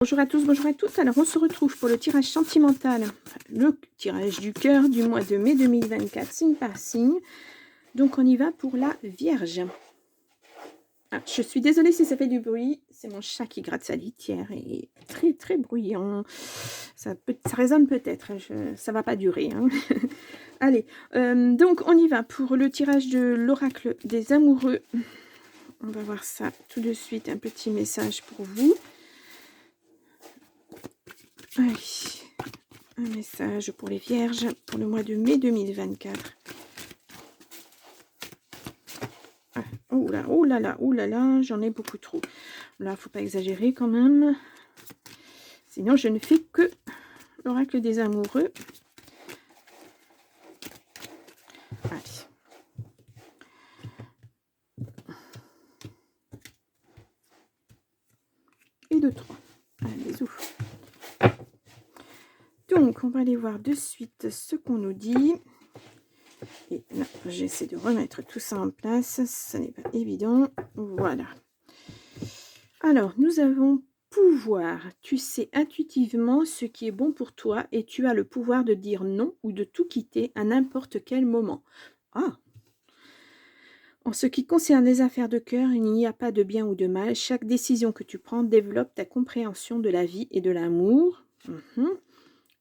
Bonjour à tous, bonjour à toutes. Alors, on se retrouve pour le tirage sentimental, le tirage du cœur du mois de mai 2024, signe par signe. Donc, on y va pour la Vierge. Ah, je suis désolée si ça fait du bruit. C'est mon chat qui gratte sa litière et très, très bruyant. Ça résonne peut-être. Ça va pas durer. Hein. Allez, donc, on y va pour le tirage de l'oracle des amoureux. On va voir ça tout de suite. Un petit message pour vous. Allez. Un message pour les vierges pour le mois de mai 2024. Ah, oh là là, j'en ai beaucoup trop. Là, faut pas exagérer quand même. Sinon, je ne fais que l'oracle des amoureux. Allez. Et de 3. Allez, ouf. Donc, on va aller voir de suite ce qu'on nous dit. Et là, j'essaie de remettre tout ça en place. Ce n'est pas évident. Voilà. Alors, nous avons pouvoir. Tu sais intuitivement ce qui est bon pour toi et tu as le pouvoir de dire non ou de tout quitter à n'importe quel moment. Ah! En ce qui concerne les affaires de cœur, il n'y a pas de bien ou de mal. Chaque décision que tu prends développe ta compréhension de la vie et de l'amour.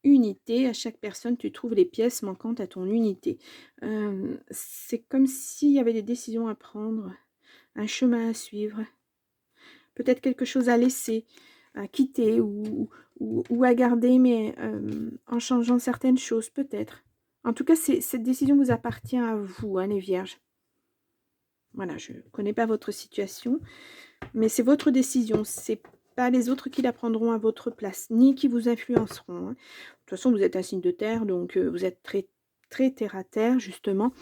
Unité, à chaque personne, tu trouves les pièces manquantes à ton unité. C'est comme s'il y avait des décisions à prendre, un chemin à suivre, peut-être quelque chose à laisser, à quitter ou à garder, mais en changeant certaines choses, peut-être. En tout cas, cette décision vous appartient à vous, hein, les vierges. Voilà, je ne connais pas votre situation, mais c'est votre décision. C'est pas les autres qui la prendront à votre place, ni qui vous influenceront. Hein. De toute façon, vous êtes un signe de terre, donc vous êtes très, très terre à terre, justement.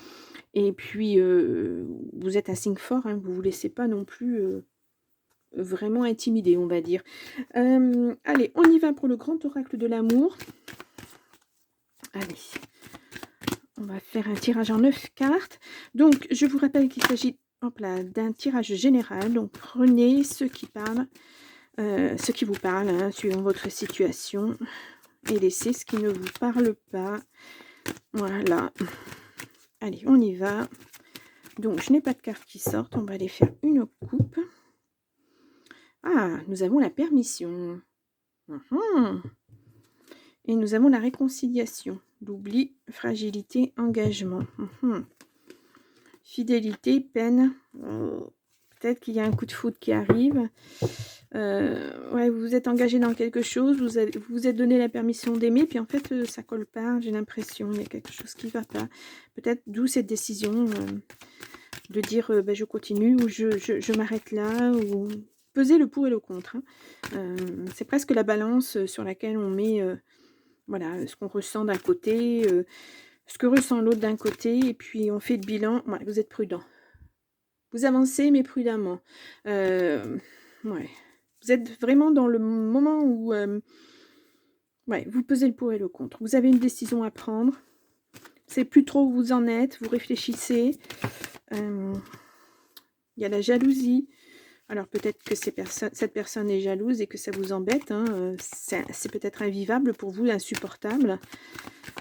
Et puis, vous êtes un signe fort, hein, vous ne vous laissez pas non plus vraiment intimider, on va dire. Allez, on y va pour le grand oracle de l'amour. Allez, on va faire un tirage en 9 cartes. Donc, je vous rappelle qu'il s'agit d'un tirage général. Donc, prenez ceux qui parlent, ceux qui vous parlent, hein, suivant votre situation, et laissez ce qui ne vous parle pas. Voilà. Allez, on y va. Donc, je n'ai pas de cartes qui sortent. On va aller faire une coupe. Ah, nous avons la permission. Et nous avons la réconciliation. L'oubli, fragilité, engagement. Fidélité, peine. Peut-être qu'il y a un coup de foudre qui arrive. Ouais, vous vous êtes engagé dans quelque chose, vous vous êtes donné la permission d'aimer, puis en fait, ça colle pas, j'ai l'impression, il y a quelque chose qui va pas. Peut-être d'où cette décision de dire je continue ou je m'arrête là, ou peser le pour et le contre. Hein. C'est presque la balance sur laquelle on met voilà, ce qu'on ressent d'un côté, ce que ressent l'autre d'un côté, et puis on fait le bilan. Ouais, vous êtes prudent. Vous avancez, mais prudemment. Ouais. Vous êtes vraiment dans le moment où ouais, vous pesez le pour et le contre. Vous avez une décision à prendre. C'est plus trop où vous en êtes. Vous réfléchissez. Il y a la jalousie. Alors peut-être que cette personne est jalouse et que ça vous embête. Hein. C'est peut-être invivable pour vous, insupportable.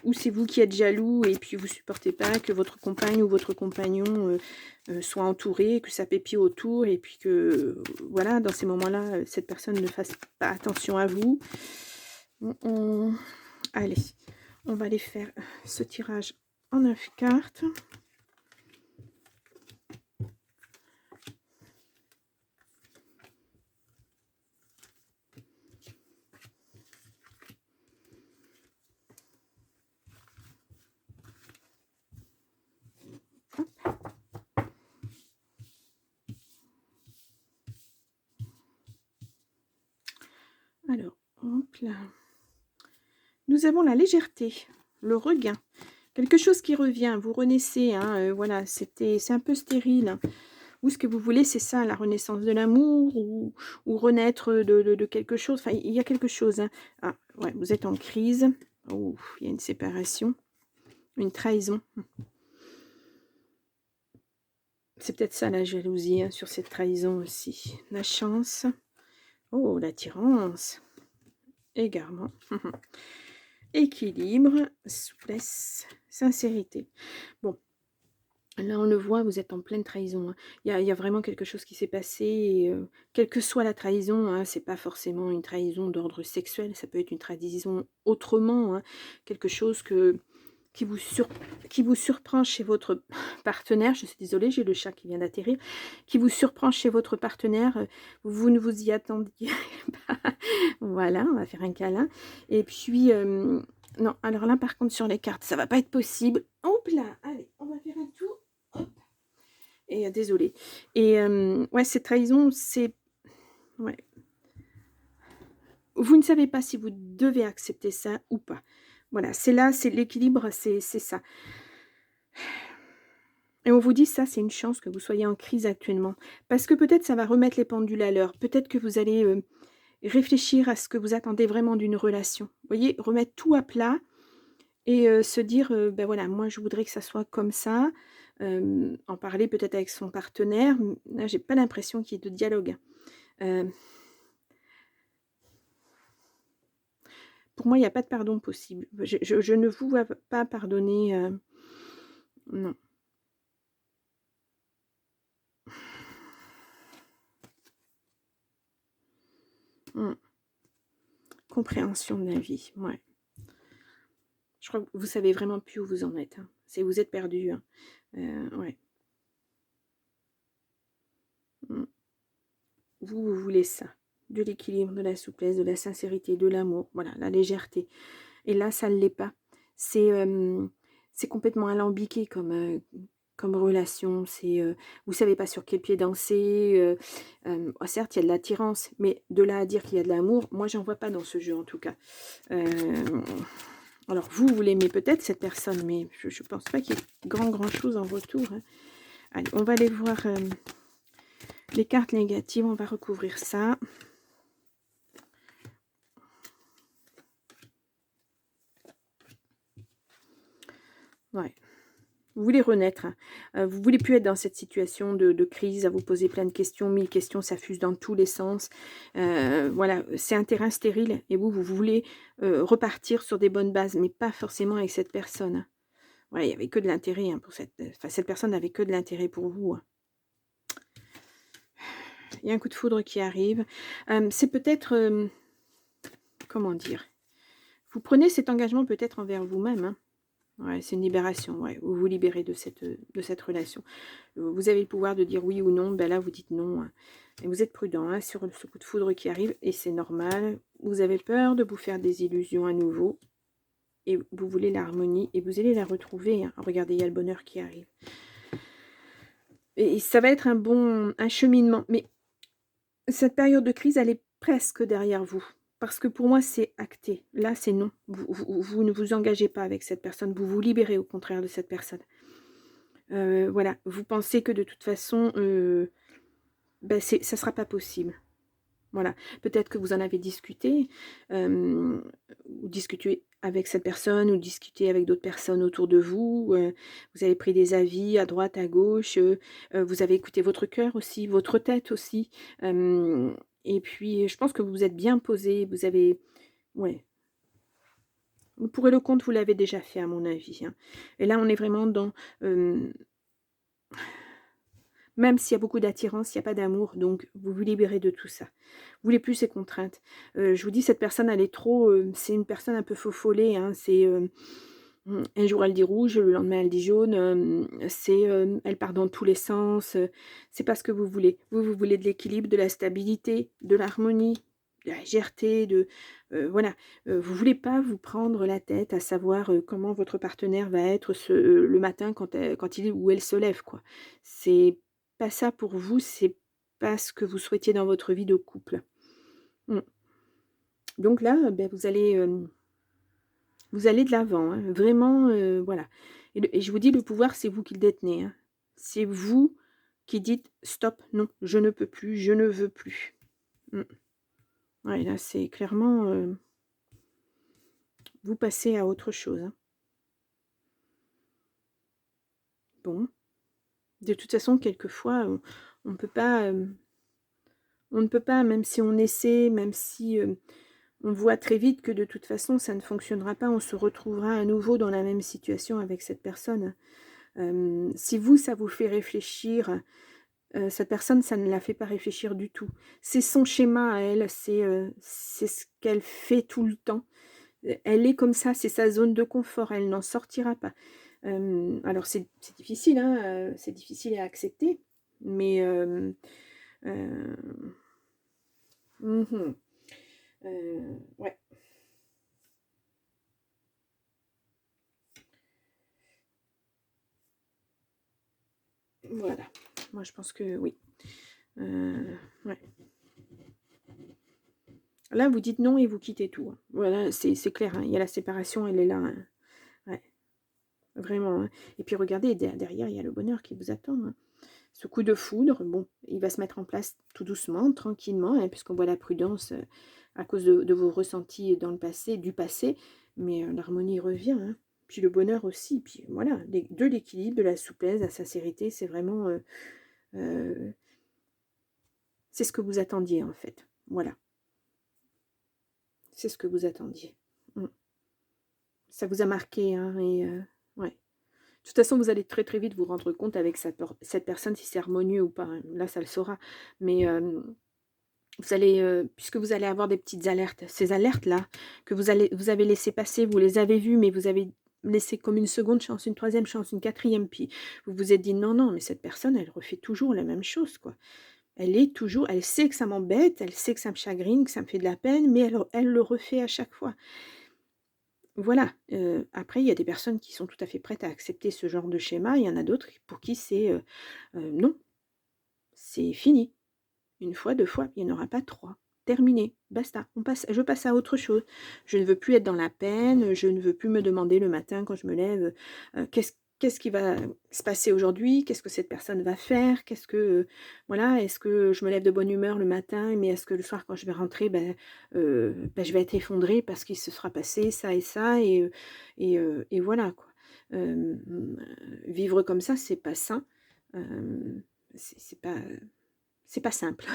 Ou c'est vous qui êtes jaloux et puis vous supportez pas que votre compagne ou votre compagnon soit entouré, que ça pépille autour, et puis que voilà, dans ces moments-là, cette personne ne fasse pas attention à vous. Allez, on va aller faire ce tirage en 9 cartes. Alors, hop là. Nous avons la légèreté, le regain. Quelque chose qui revient, vous renaissez. Hein, voilà, c'est un peu stérile. Hein. Ou ce que vous voulez, c'est ça, la renaissance de l'amour, ou renaître de quelque chose. Enfin, il y a quelque chose. Hein. Ah, ouais, vous êtes en crise. Oh, il y a une séparation, une trahison. C'est peut-être ça la jalousie, hein, sur cette trahison aussi. La chance. Oh, l'attirance. égarement, équilibre, souplesse, sincérité. Bon, là, on le voit, vous êtes en pleine trahison, hein. Il y a vraiment quelque chose qui s'est passé et quelle que soit la trahison, hein, c'est pas forcément une trahison d'ordre sexuel, ça peut être une trahison autrement, hein. Quelque chose qui vous sur qui vous surprend chez votre partenaire. Je suis désolée, j'ai le chat qui vient d'atterrir. Qui vous surprend chez votre partenaire, vous ne vous y attendiez pas. Voilà, on va faire un câlin et puis, non, alors là, par contre, sur les cartes, ça va pas être possible. Hop là! Allez, on va faire un tour. Hop et désolée et ouais, cette trahison, c'est ouais. Vous ne savez pas si vous devez accepter ça ou pas. Voilà, c'est là, c'est l'équilibre, c'est ça et on vous dit ça, c'est une chance que vous soyez en crise actuellement parce que peut-être ça va remettre les pendules à l'heure. Peut-être que vous allez, réfléchir à ce que vous attendez vraiment d'une relation. Vous voyez? Remettre tout à plat et se dire, «Ben voilà, moi je voudrais que ça soit comme ça». En parler peut-être avec son partenaire. Là, j'ai pas l'impression qu'il y ait de dialogue, hein. Pour moi, il y a pas de pardon possible. Je ne vous vois pas pardonner, non. Mmh. Compréhension de la vie, ouais. Je crois que vous savez vraiment plus où vous en êtes, hein. C'est vous êtes perdu, hein. Ouais. Mmh. Vous voulez ça, de l'équilibre, de la souplesse, de la sincérité, de l'amour, voilà, la légèreté et là, ça ne l'est pas. C'est, c'est complètement alambiqué comme relation. C'est, vous savez pas sur quel pied danser, certes, il y a de l'attirance, mais de là à dire qu'il y a de l'amour, moi, j'en vois pas dans ce jeu, en tout cas. Alors vous l'aimez peut-être cette personne, mais je pense pas qu'il y ait grand chose en retour, hein. Allez, on va aller voir, les cartes négatives, on va recouvrir ça. Ouais. Vous voulez renaître, hein. Vous voulez plus être dans cette situation de crise, à vous poser plein de questions, 1000 questions, ça fuse dans tous les sens. Voilà, c'est un terrain stérile et vous voulez, repartir sur des bonnes bases, mais pas forcément avec cette personne, hein. Ouais, il y avait que de l'intérêt, hein, pour cette personne n'avait que de l'intérêt pour vous, hein. Il y a un coup de foudre qui arrive. C'est peut-être, comment dire? Vous prenez cet engagement peut-être envers vous-même, hein. Ouais, c'est une libération, ouais. Vous vous libérez de cette relation. Vous avez le pouvoir de dire oui ou non. Ben là, vous dites non, hein. Et vous êtes prudent, hein, sur ce coup de foudre qui arrive et c'est normal. Vous avez peur de vous faire des illusions à nouveau et vous voulez l'harmonie et vous allez la retrouver, hein. Regardez, il y a le bonheur qui arrive. Et ça va être un cheminement. Mais cette période de crise, elle est presque derrière vous. Parce que pour moi, c'est acté. Là, c'est non. Vous ne vous engagez pas avec cette personne. Vous vous libérez au contraire de cette personne. Voilà. Vous pensez que de toute façon, ben ça sera pas possible. Voilà. Peut-être que vous en avez discuté, ou discuté avec cette personne, ou discuté avec d'autres personnes autour de vous. Vous avez pris des avis à droite, à gauche. Vous avez écouté votre cœur aussi, votre tête aussi. Et puis, je pense que vous vous êtes bien posé. Vous avez, ouais. Pour le compte, vous l'avez déjà fait, à mon avis, hein. Et là, on est vraiment dans, même s'il y a beaucoup d'attirance, il y a pas d'amour, donc vous vous libérez de tout ça. Vous voulez plus ces contraintes. Je vous dis, cette personne, elle est trop, c'est une personne un peu faux follet, hein. C'est, un jour elle dit rouge, le lendemain elle dit jaune, c'est, elle part dans tous les sens, c'est pas ce que vous voulez. Vous voulez de l'équilibre, de la stabilité, de l'harmonie, de la légèreté, voilà. Vous voulez pas vous prendre la tête à savoir, comment votre partenaire va être le matin quand il ou elle se lève, quoi. C'est pas ça pour vous, c'est pas ce que vous souhaitiez dans votre vie de couple. Mmh. Donc là, beh, vous allez de l'avant, hein, vraiment, voilà. Et je vous dis, le pouvoir, c'est vous qui le détenez, hein. C'est vous qui dites: «Stop, non, je ne peux plus, je ne veux plus». Mmh. Ouais, là, c'est clairement, vous passez à autre chose, hein. Bon, de toute façon, quelquefois, on peut pas, on ne peut pas, même si on essaie, même si, on voit très vite que de toute façon, ça ne fonctionnera pas. On se retrouvera à nouveau dans la même situation avec cette personne. Si vous, ça vous fait réfléchir, cette personne, ça ne la fait pas réfléchir du tout. C'est son schéma à elle, c'est ce qu'elle fait tout le temps. Elle est comme ça, c'est sa zone de confort, elle n'en sortira pas. Alors c'est difficile, hein, c'est difficile à accepter, mais heu, mmh ouais, voilà. Moi, je pense que oui. Ouais. Là, vous dites non et vous quittez tout, hein. Voilà, c'est clair, hein, il y a la séparation, elle est là, hein. Ouais, vraiment, hein. Et puis regardez, derrière, il y a le bonheur qui vous attend, hein. Ce coup de foudre, bon, il va se mettre en place tout doucement, tranquillement, hein, puisqu'on voit la prudence, à cause de vos ressentis dans le passé, du passé, mais l'harmonie revient, hein. Puis le bonheur aussi, puis voilà, de l'équilibre, de la souplesse, de la sincérité, c'est vraiment, heu, c'est ce que vous attendiez, en fait. Voilà, c'est ce que vous attendiez. Mmh. Ça vous a marqué, hein, et ouais. De toute façon, vous allez très, très vite vous rendre compte avec cette personne si c'est harmonieux ou pas, hein. Là, ça le saura, mais vous allez, puisque vous allez avoir des petites alertes, ces alertes-là que vous avez laissé passer, vous les avez vues, mais vous avez laissé comme une seconde chance, une troisième chance, une quatrième, puis vous vous êtes dit: «Non, non, mais cette personne, elle refait toujours la même chose, quoi. Elle sait que ça m'embête, elle sait que ça me chagrine, que ça me fait de la peine, mais elle le refait à chaque fois». Voilà, après il y a des personnes qui sont tout à fait prêtes à accepter ce genre de schéma, il y en a d'autres pour qui c'est, non, c'est fini. Une fois, 2 fois, il n'y en aura pas 3. Terminé, basta, je passe à autre chose. Je ne veux plus être dans la peine, je ne veux plus me demander le matin quand je me lève, qu'est-ce qui va se passer aujourd'hui? Qu'est-ce que cette personne va faire? Voilà, est-ce que je me lève de bonne humeur le matin, mais est-ce que le soir quand je vais rentrer, je vais être effondrée parce qu'il se sera passé ça et ça et voilà quoi. Vivre comme ça, c'est pas sain, hem, c'est pas simple.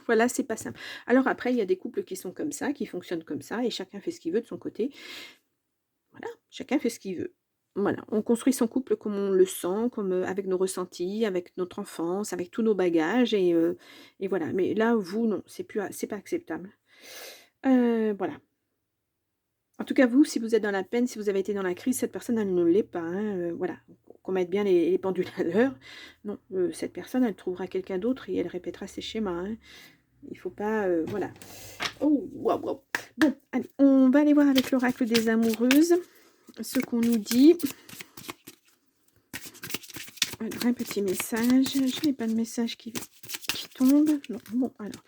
Voilà, c'est pas simple. Alors après, il y a des couples qui sont comme ça, qui fonctionnent comme ça et chacun fait ce qu'il veut de son côté. Voilà, chacun fait ce qu'il veut. Voilà, on construit son couple comme on le sent, comme, avec nos ressentis, avec notre enfance, avec tous nos bagages et voilà. Mais là, vous, non, c'est pas acceptable. Voilà. En tout cas, vous, si vous êtes dans la peine, si vous avez été dans la crise, cette personne, elle ne l'est pas, hein, voilà. Qu'on mette bien les pendules à l'heure. Non, cette personne, elle trouvera quelqu'un d'autre et elle répétera ses schémas, hein. Il faut pas, voilà. Oh, waouh, waouh. Bon, allez, on va aller voir avec l'oracle des amoureuses ce qu'on nous dit. Alors, un petit message. Je n'ai pas de message qui tombe. Non, bon, alors,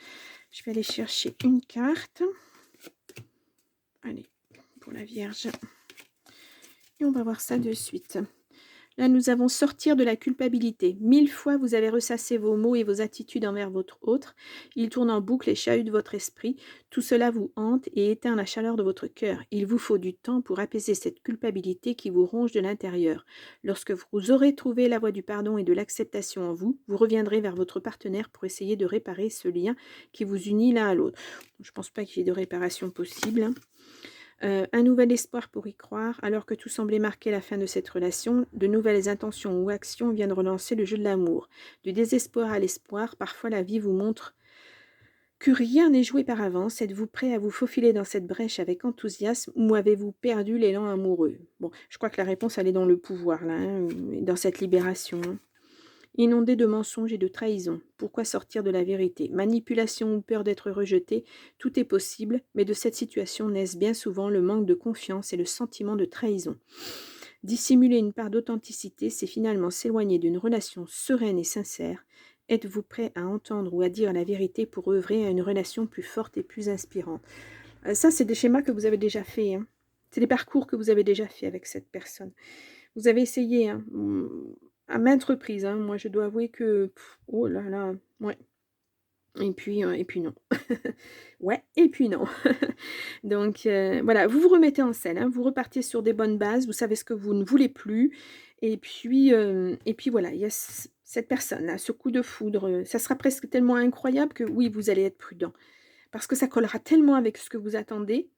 je vais aller chercher une carte. Allez, pour la Vierge. Et on va voir ça de suite. Là, nous avons sortir de la culpabilité. 1000 fois, vous avez ressassé vos mots et vos attitudes envers votre autre. Il tourne en boucle et chahute votre esprit. Tout cela vous hante et éteint la chaleur de votre cœur. Il vous faut du temps pour apaiser cette culpabilité qui vous ronge de l'intérieur. Lorsque vous aurez trouvé la voie du pardon et de l'acceptation en vous, vous reviendrez vers votre partenaire pour essayer de réparer ce lien qui vous unit l'un à l'autre. Je ne pense pas qu'il y ait de réparation possible, hein. Un nouvel espoir pour y croire, alors que tout semblait marquer la fin de cette relation, de nouvelles intentions ou actions viennent relancer le jeu de l'amour. Du désespoir à l'espoir, parfois la vie vous montre que rien n'est joué par avance. Êtes-vous prêt à vous faufiler dans cette brèche avec enthousiasme ou avez-vous perdu l'élan amoureux? Bon, je crois que la réponse, elle est dans le pouvoir, là, hein, dans cette libération, hein. Inondé de mensonges et de trahisons. Pourquoi sortir de la vérité? Manipulation ou peur d'être rejeté, tout est possible, mais de cette situation naissent bien souvent le manque de confiance et le sentiment de trahison. Dissimuler une part d'authenticité, c'est finalement s'éloigner d'une relation sereine et sincère. Êtes-vous prêt à entendre ou à dire la vérité pour œuvrer à une relation plus forte et plus inspirante? Ça, c'est des schémas que vous avez déjà fait, hein. C'est des parcours que vous avez déjà fait avec cette personne. Vous avez essayé, hein, à maintes reprises, hein. Moi, je dois avouer que, oh là là, ouais et puis non. Ouais et puis non. Donc voilà, vous vous remettez en scène, hein, vous repartez sur des bonnes bases, vous savez ce que vous ne voulez plus et puis voilà, il y a cette personne-là, ce coup de foudre, ça sera presque tellement incroyable que oui, vous allez être prudent. parce que ça collera tellement avec ce que vous attendez.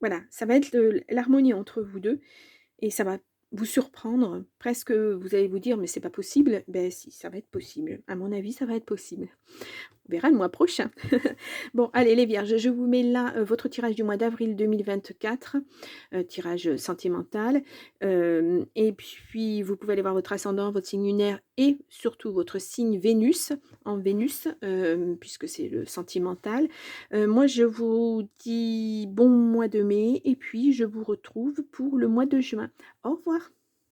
Voilà, ça va être l'harmonie entre vous 2 et ça va vous surprendre. Presque, vous allez vous dire: «Mais c'est pas possible». Ben si, ça va être possible. À mon avis, ça va être possible. On verra le mois prochain. Bon, allez les vierges, je vous mets là, votre tirage du mois d'avril 2024, tirage sentimental. Et puis vous pouvez aller voir votre ascendant, votre signe lunaire et surtout votre signe Vénus, en Vénus, puisque c'est le sentimental. Moi je vous dis bon mois de mai et puis je vous retrouve pour le mois de juin. Au revoir.